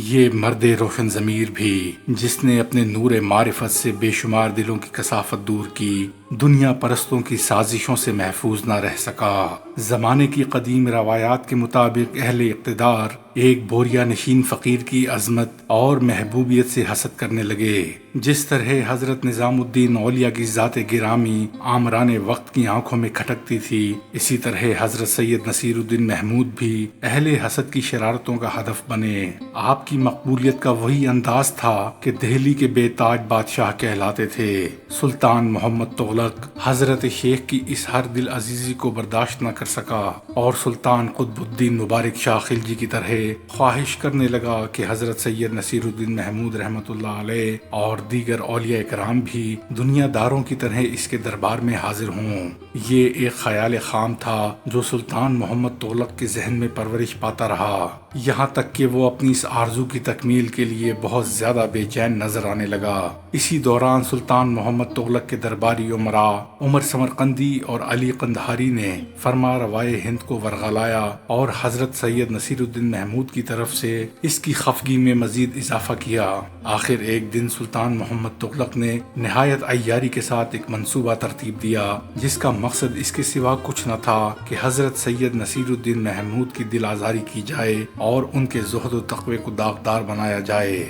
یہ مرد روشن ضمیر بھی جس نے اپنے نور معرفت سے بے شمار دلوں کی کثافت دور کی، دنیا پرستوں کی سازشوں سے محفوظ نہ رہ سکا۔ زمانے کی قدیم روایات کے مطابق اہل اقتدار ایک بوریا نشین فقیر کی عظمت اور محبوبیت سے حسد کرنے لگے۔ جس طرح حضرت نظام الدین اولیاء کی ذات گرامی آمران وقت کی آنکھوں میں کھٹکتی تھی، اسی طرح حضرت سید نصیر الدین محمود بھی اہل حسد کی شرارتوں کا ہدف بنے۔ آپ کی مقبولیت کا وہی انداز تھا کہ دہلی کے بے تاج بادشاہ کہلاتے تھے۔ سلطان محمد تغلق حضرت شیخ کی اس ہر دل عزیزی کو برداشت نہ کر سکا اور سلطان قطب الدین مبارک شاہ خلجی کی طرح خواہش کرنے لگا کہ حضرت سید نصیر الدین محمود رحمۃ اللہ علیہ اور دیگر اولیاء کرام بھی دنیا داروں کی طرح اس کے دربار میں حاضر ہوں۔ یہ ایک خیال خام تھا جو سلطان محمد تغلق کے ذہن میں پرورش پاتا رہا، یہاں تک کہ وہ اپنی اس آرزو کی تکمیل کے لیے بہت زیادہ بے چین نظر آنے لگا۔ اسی دوران سلطان محمد تغلق کے درباری امراء عمر سمرقندی اور علی قندھاری نے فرما روائے ہند کو ورغلایا اور حضرت سید نصیر الدین محمود کی طرف سے اس کی خفگی میں مزید اضافہ کیا۔ آخر ایک دن سلطان محمد تغلق نے نہایت عیاری کے ساتھ ایک منصوبہ ترتیب دیا جس کا مقصد اس کے سوا کچھ نہ تھا کہ حضرت سید نصیر الدین محمود کی دل آزاری کی جائے اور ان کے زہد و تقوی کو داغدار بنایا جائے۔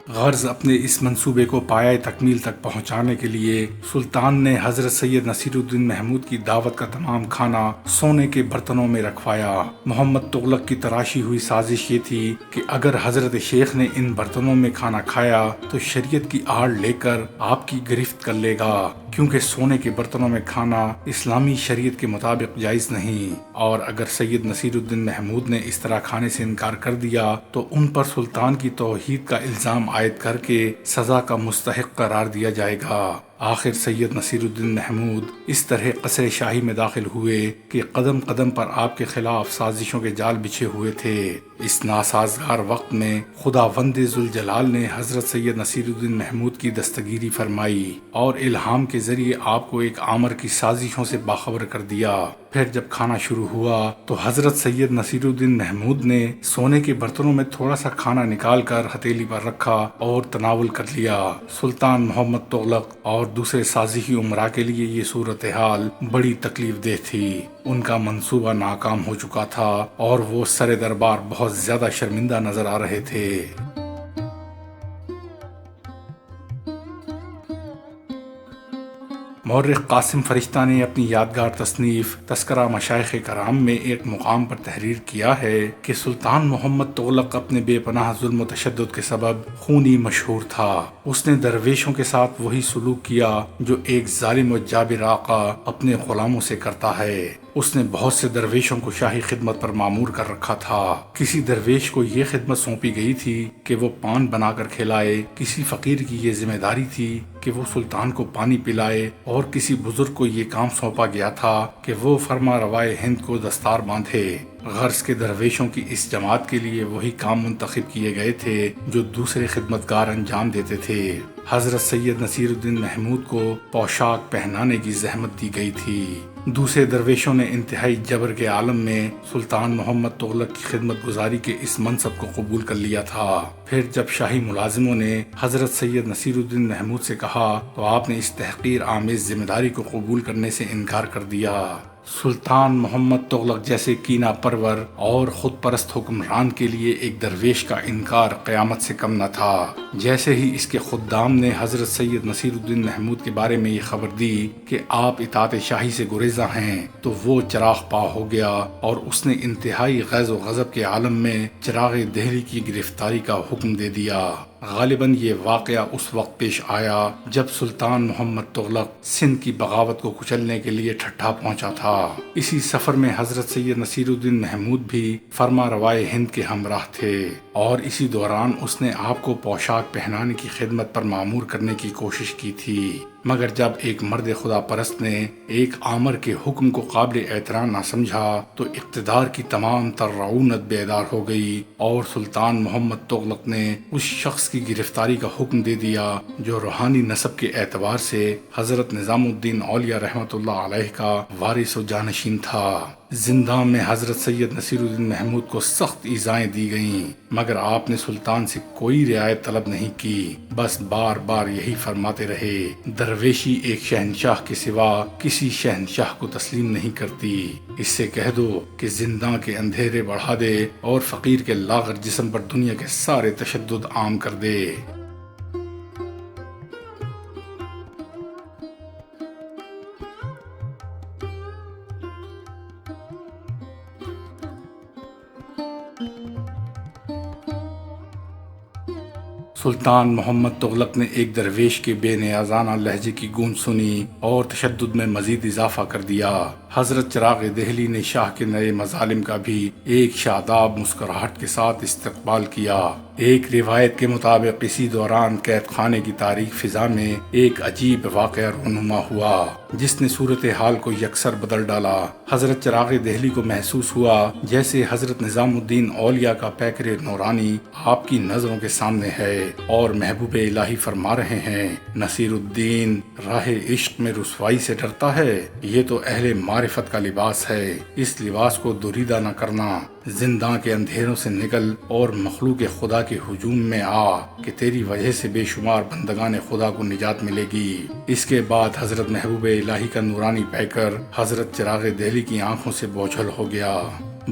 غرض اپنے اس منصوبے کو پایہ تکمیل تک پہنچانے کے لیے سلطان نے حضرت سید نصیر الدین محمود کی دعوت کا تمام کھانا سونے کے برتنوں میں رکھوایا۔ محمد تغلق کی تراشی ہوئی سازش یہ تھی کہ اگر حضرت شیخ نے ان برتنوں میں کھانا کھایا تو شریعت کی آڑ لے کر آپ کی گرفت کر لے گا، کیونکہ سونے کے برتنوں میں کھانا اسلامی شریعت کے مطابق جائز نہیں، اور اگر سید نصیر الدین محمود نے اس طرح کھانے سے انکار کر دیا تو ان پر سلطان کی توحید کا الزام عائد کر کے سزا کا مستحق قرار دیا جائے گا۔ آخر سید نصیر الدین محمود اس طرح قصر شاہی میں داخل ہوئے کہ قدم قدم پر آپ کے خلاف سازشوں کے جال بچھے ہوئے تھے۔ اس ناسازگار وقت میں خداوند ذوالجلال نے حضرت سید نصیر الدین محمود کی دستگیری فرمائی اور الہام کے ذریعے آپ کو ایک آمر کی سازشوں سے باخبر کر دیا۔ پھر جب کھانا شروع ہوا تو حضرت سید نصیر الدین محمود نے سونے کے برتنوں میں تھوڑا سا کھانا نکال کر ہتھیلی پر رکھا اور تناول کر لیا۔ سلطان محمد تغلق اور دوسرے سازشی امراء کے لیے یہ صورتحال بڑی تکلیف دہ تھی۔ ان کا منصوبہ ناکام ہو چکا تھا اور وہ سر دربار بہت زیادہ شرمندہ نظر آ رہے تھے۔ مورخ قاسم فرشتہ نے اپنی یادگار تصنیف تذکرہ مشائخ کرام میں ایک مقام پر تحریر کیا ہے کہ سلطان محمد تغلق اپنے بے پناہ ظلم و تشدد کے سبب خونی مشہور تھا۔ اس نے درویشوں کے ساتھ وہی سلوک کیا جو ایک ظالم و جابر آقا اپنے غلاموں سے کرتا ہے۔ اس نے بہت سے درویشوں کو شاہی خدمت پر مامور کر رکھا تھا۔ کسی درویش کو یہ خدمت سونپی گئی تھی کہ وہ پان بنا کر کھلائے، کسی فقیر کی یہ ذمہ داری تھی کہ وہ سلطان کو پانی پلائے، اور کسی بزرگ کو یہ کام سونپا گیا تھا کہ وہ فرما روائے ہند کو دستار باندھے۔ غرض کے درویشوں کی اس جماعت کے لیے وہی کام منتخب کیے گئے تھے جو دوسرے خدمتگار انجام دیتے تھے۔ حضرت سید نصیر الدین محمود کو پوشاک پہنانے کی زحمت دی گئی تھی۔ دوسرے درویشوں نے انتہائی جبر کے عالم میں سلطان محمد تغلق کی خدمت گزاری کے اس منصب کو قبول کر لیا تھا۔ پھر جب شاہی ملازموں نے حضرت سید نصیر الدین محمود سے کہا تو آپ نے اس تحقیر آمیز ذمہ داری کو قبول کرنے سے انکار کر دیا۔ سلطان محمد تغلق جیسے کینہ پرور اور خود پرست حکمران کے لیے ایک درویش کا انکار قیامت سے کم نہ تھا۔ جیسے ہی اس کے خدام نے حضرت سید نصیر الدین محمود کے بارے میں یہ خبر دی کہ آپ اطاعت شاہی سے گریزاں ہیں تو وہ چراغ پا ہو گیا اور اس نے انتہائی غیظ و غضب کے عالم میں چراغ دہلی کی گرفتاری کا حکم دے دیا۔ غالباً یہ واقعہ اس وقت پیش آیا جب سلطان محمد تغلق سندھ کی بغاوت کو کچلنے کے لیے ٹھٹھا پہنچا تھا۔ اسی سفر میں حضرت سید نصیر الدین محمود بھی فرما روائے ہند کے ہمراہ تھے اور اسی دوران اس نے آپ کو پوشاک پہنانے کی خدمت پر مامور کرنے کی کوشش کی تھی۔ مگر جب ایک مرد خدا پرست نے ایک آمر کے حکم کو قابل احترام نہ سمجھا تو اقتدار کی تمام تر رعونت بیدار ہو گئی اور سلطان محمد تغلق نے اس شخص کی گرفتاری کا حکم دے دیا جو روحانی نسب کے اعتبار سے حضرت نظام الدین اولیاء رحمۃ اللہ علیہ کا وارث و جانشین تھا۔ زندان میں حضرت سید نصیر الدین محمود کو سخت ایذائیں دی گئیں، مگر آپ نے سلطان سے کوئی رعایت طلب نہیں کی، بس بار بار یہی فرماتے رہے، درویشی ایک شہنشاہ کے سوا کسی شہنشاہ کو تسلیم نہیں کرتی۔ اس سے کہہ دو کہ زنداں کے اندھیرے بڑھا دے اور فقیر کے لاغر جسم پر دنیا کے سارے تشدد عام کر دے۔ سلطان محمد تغلق نے ایک درویش کے بے نیازانہ لہجے کی گونج سنی اور تشدد میں مزید اضافہ کر دیا۔ حضرت چراغ دہلی نے شاہ کے نئے مظالم کا بھی ایک شاداب مسکراہٹ کے ساتھ استقبال کیا۔ ایک روایت کے مطابق اسی دوران قید خانے کی تاریک فضا میں ایک عجیب واقعہ رونما ہوا جس نے صورتحال کو یکسر بدل ڈالا۔ حضرت چراغ دہلی کو محسوس ہوا جیسے حضرت نظام الدین اولیاء کا پیکر نورانی آپ کی نظروں کے سامنے ہے اور محبوب الہی فرما رہے ہیں، نصیر الدین راہ عشق میں رسوائی سے ڈرتا ہے، یہ تو اہل معرفت کا لباس ہے، اس لباس کو دریدہ نہ کرنا، زنداں کے اندھیروں سے نکل اور مخلوق خدا کے ہجوم میں آ کہ تیری وجہ سے بے شمار بندگان خدا کو نجات ملے گی۔ اس کے بعد حضرت محبوب الہی کا نورانی پیکر حضرت چراغ دہلی کی آنکھوں سے بوجھل ہو گیا۔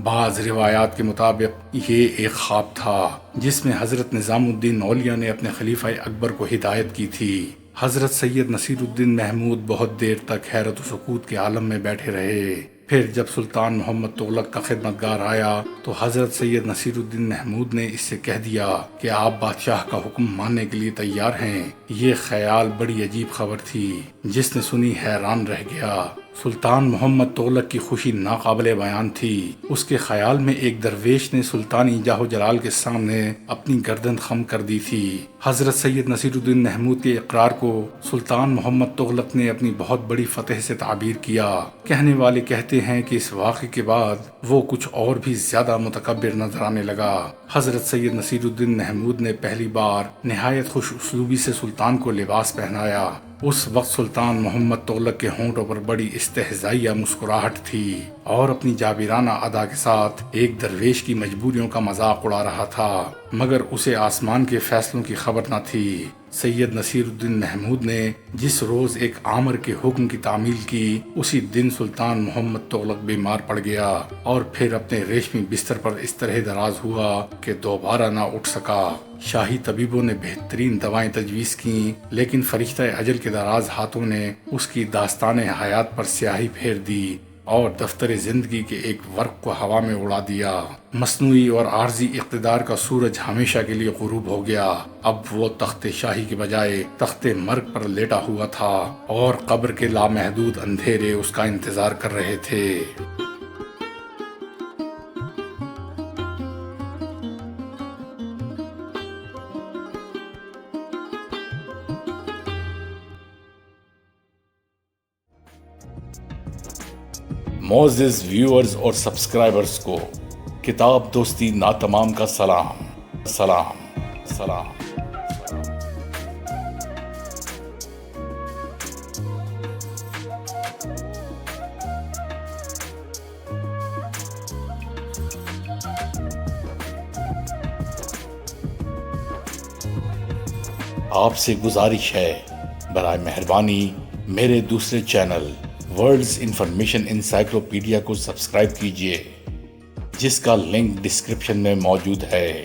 بعض روایات کے مطابق یہ ایک خواب تھا جس میں حضرت نظام الدین اولیاء نے اپنے خلیفہ اکبر کو ہدایت کی تھی۔ حضرت سید نصیر الدین محمود بہت دیر تک حیرت و سکوت کے عالم میں بیٹھے رہے۔ پھر جب سلطان محمد تغلق کا خدمتگار آیا تو حضرت سید نصیر الدین محمود نے اس سے کہہ دیا کہ آپ بادشاہ کا حکم ماننے کے لیے تیار ہیں۔ یہ خیال بڑی عجیب خبر تھی، جس نے سنی حیران رہ گیا۔ سلطان محمد تغلق کی خوشی ناقابل بیان تھی۔ اس کے خیال میں ایک درویش نے سلطانی جاہ و جلال کے سامنے اپنی گردن خم کر دی تھی۔ حضرت سید نصیر الدین محمود کے اقرار کو سلطان محمد تغلق نے اپنی بہت بڑی فتح سے تعبیر کیا۔ کہنے والے کہتے ہیں کہ اس واقعے کے بعد وہ کچھ اور بھی زیادہ متکبر نظر آنے لگا۔ حضرت سید نصیر الدین محمود نے پہلی بار نہایت خوش اسلوبی سے سلطان کو لباس پہنایا۔ اس وقت سلطان محمد تغلق کے ہونٹوں پر بڑی استہزائیہ مسکراہٹ تھی اور اپنی جابرانہ ادا کے ساتھ ایک درویش کی مجبوریوں کا مذاق اڑا رہا تھا، مگر اسے آسمان کے فیصلوں کی خبر نہ تھی۔ سید نصیر الدین محمود نے جس روز ایک آمر کے حکم کی تعمیل کی، اسی دن سلطان محمد تغلق بیمار پڑ گیا اور پھر اپنے ریشمی بستر پر اس طرح دراز ہوا کہ دوبارہ نہ اٹھ سکا۔ شاہی طبیبوں نے بہترین دوائیں تجویز کیں، لیکن فرشتہ اجل کے دراز ہاتھوں نے اس کی داستان حیات پر سیاہی پھیر دی اور دفتر زندگی کے ایک ورق کو ہوا میں اڑا دیا۔ مصنوعی اور عارضی اقتدار کا سورج ہمیشہ کے لیے غروب ہو گیا۔ اب وہ تخت شاہی کے بجائے تخت مرگ پر لیٹا ہوا تھا اور قبر کے لامحدود اندھیرے اس کا انتظار کر رہے تھے۔ معزز ویورز اور سبسکرائبرز کو کتاب دوستی ناتمام کا سلام سلام سلام۔ آپ سے گزارش ہے برائے مہربانی میرے دوسرے چینل ورلڈز انفارمیشن انسائکلوپیڈیا کو سبسکرائب کیجیے، جس کا لنک ڈسکرپشن میں موجود ہے۔